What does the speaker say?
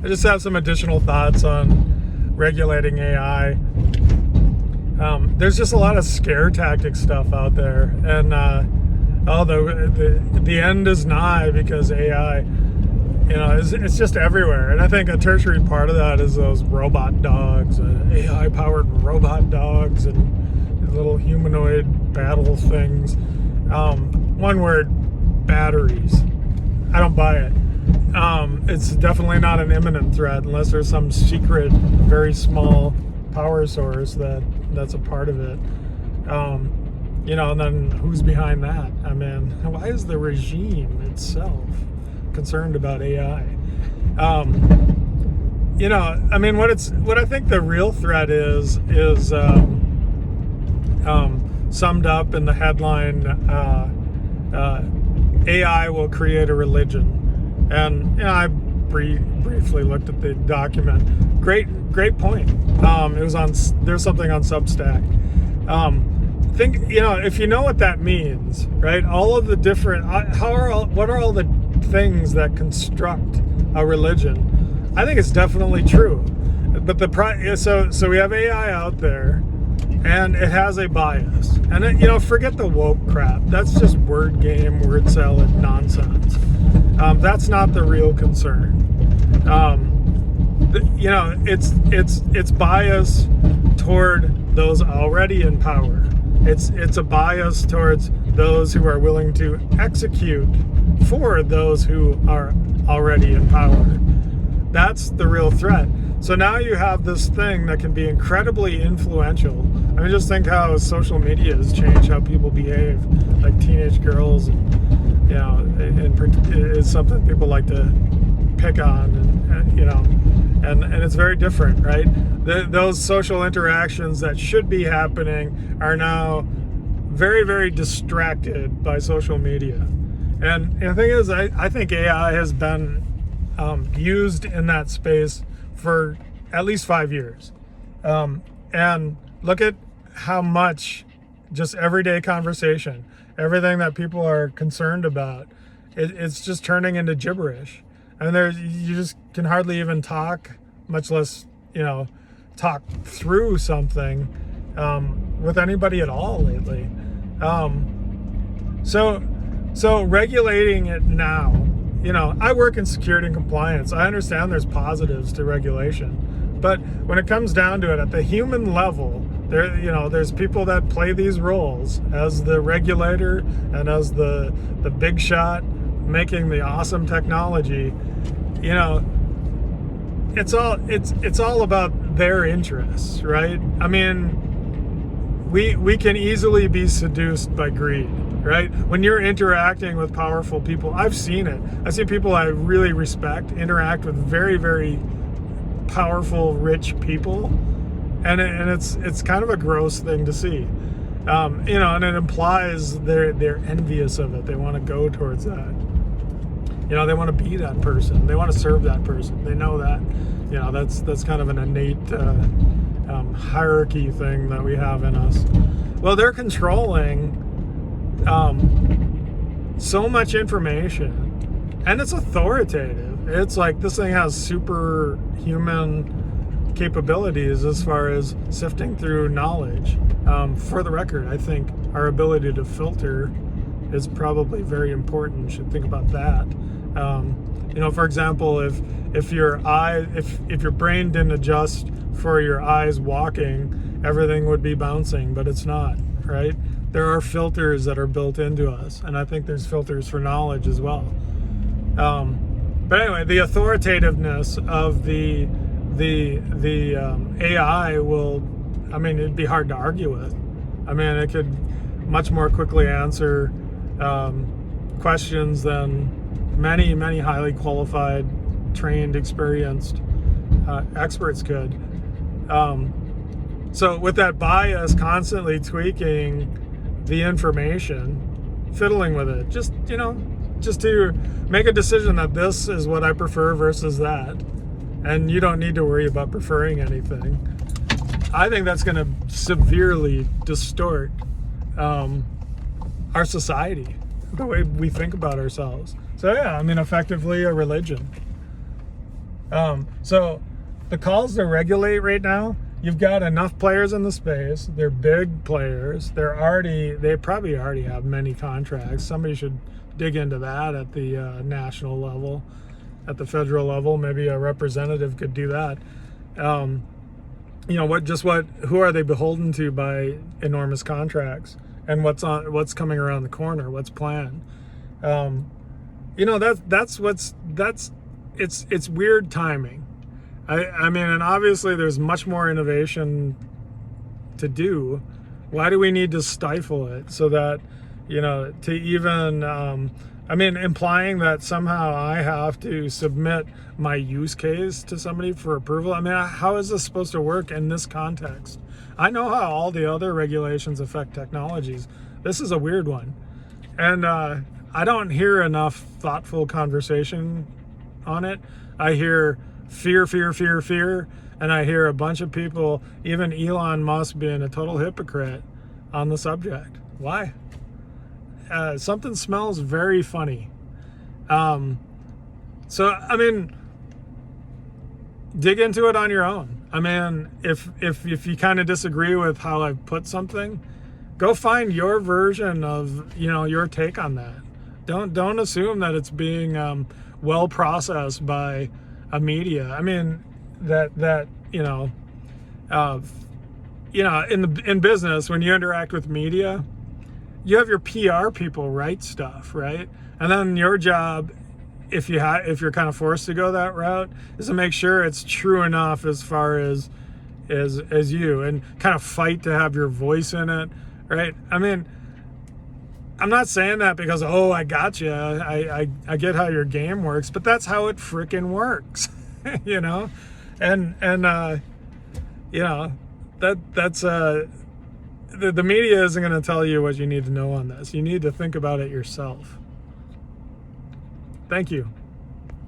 I just have some additional thoughts on regulating AI. There's just a lot of scare tactic stuff out there, and the end is nigh because AI, it's just everywhere. And I think a tertiary part of that is those robot dogs, AI-powered robot dogs, and little humanoid battle things. One word, batteries. I don't buy it. It's definitely not an imminent threat unless there's some secret, very small power source that's a part of it. And then who's behind that? I mean, why is the regime itself concerned about AI? What I think the real threat is summed up in the headline, AI will create a religion. And I briefly looked at the document. Great point. There's something on Substack. If you know what that means, right? All of the different, what are all the things that construct a religion? I think it's definitely true. But so we have AI out there, and it has a bias. And forget the woke crap. That's just word salad nonsense. That's not the real concern. It's bias toward those already in power. It's a bias towards those who are willing to execute for those who are already in power. That's the real threat. So now you have this thing that can be incredibly influential. I mean, just think how social media has changed how people behave, like teenage girls, and it's something people like to pick on, and it's very different, right? Those social interactions that should be happening are now very, very distracted by social media. And the thing is, I think AI has been used in that space for at least 5 years. And look at how much just everyday conversation, everything that people are concerned about, it's just turning into gibberish. And you just can hardly even talk, much less, talk through something with anybody at all lately. So regulating it now, I work in security and compliance. I understand there's positives to regulation, but when it comes down to it, at the human level, there's people that play these roles as the regulator and as the big shot making the awesome technology. It's all about their interests, right? I mean, we can easily be seduced by greed, right? When you're interacting with powerful people, I've seen it. I've seen people I really respect interact with very, very powerful, rich people, and it's kind of a gross thing to see. And it implies they're envious of it. They want to go towards that. They want to be that person. They want to serve that person. They know that. That's kind of an innate hierarchy thing that we have in us. Well, they're controlling so much information, and it's authoritative. It's like this thing has superhuman capabilities as far as sifting through knowledge. For the record, I think our ability to filter is probably very important. You should think about that. For example, if your brain didn't adjust for your eyes walking, everything would be bouncing, but it's not, right? There are filters that are built into us, and I think there's filters for knowledge as well. But anyway, the authoritativeness of the AI it'd be hard to argue with. I mean, it could much more quickly answer questions than many, many highly qualified, trained, experienced experts could. So with that bias, constantly tweaking the information, fiddling with it, just to make a decision that this is what I prefer versus that, and you don't need to worry about preferring anything. I think that's going to severely distort our society, the way we think about ourselves. So yeah, effectively a religion. So the calls to regulate right now, you've got enough players in the space. They're big players. They probably already have many contracts. Somebody should dig into that at the national level, at the federal level. Maybe a representative could do that. Who are they beholden to by enormous contracts, and what's coming around the corner, what's planned? It's weird timing. I mean, and obviously there's much more innovation to do. Why do we need to stifle it so that, to even, implying that somehow I have to submit my use case to somebody for approval? I mean, how is this supposed to work in this context? I know how all the other regulations affect technologies. This is a weird one. And I don't hear enough thoughtful conversation on it. I hear fear, and I hear a bunch of people, even Elon Musk, being a total hypocrite on the subject. Why? Something smells very funny. Dig into it on your own. I mean, if you kind of disagree with how I've put something, go find your version of, your take on that. Don't assume that it's being well processed by a media. I mean, in business, when you interact with media, you have your PR people write stuff, right? And then your job, if you're kind of forced to go that route, is to make sure it's true enough as far as you, and kind of fight to have your voice in it, right? I mean, I'm not saying that because, I got you. I get how your game works, but that's how it freaking works, the media isn't going to tell you what you need to know on this. You need to think about it yourself. Thank you.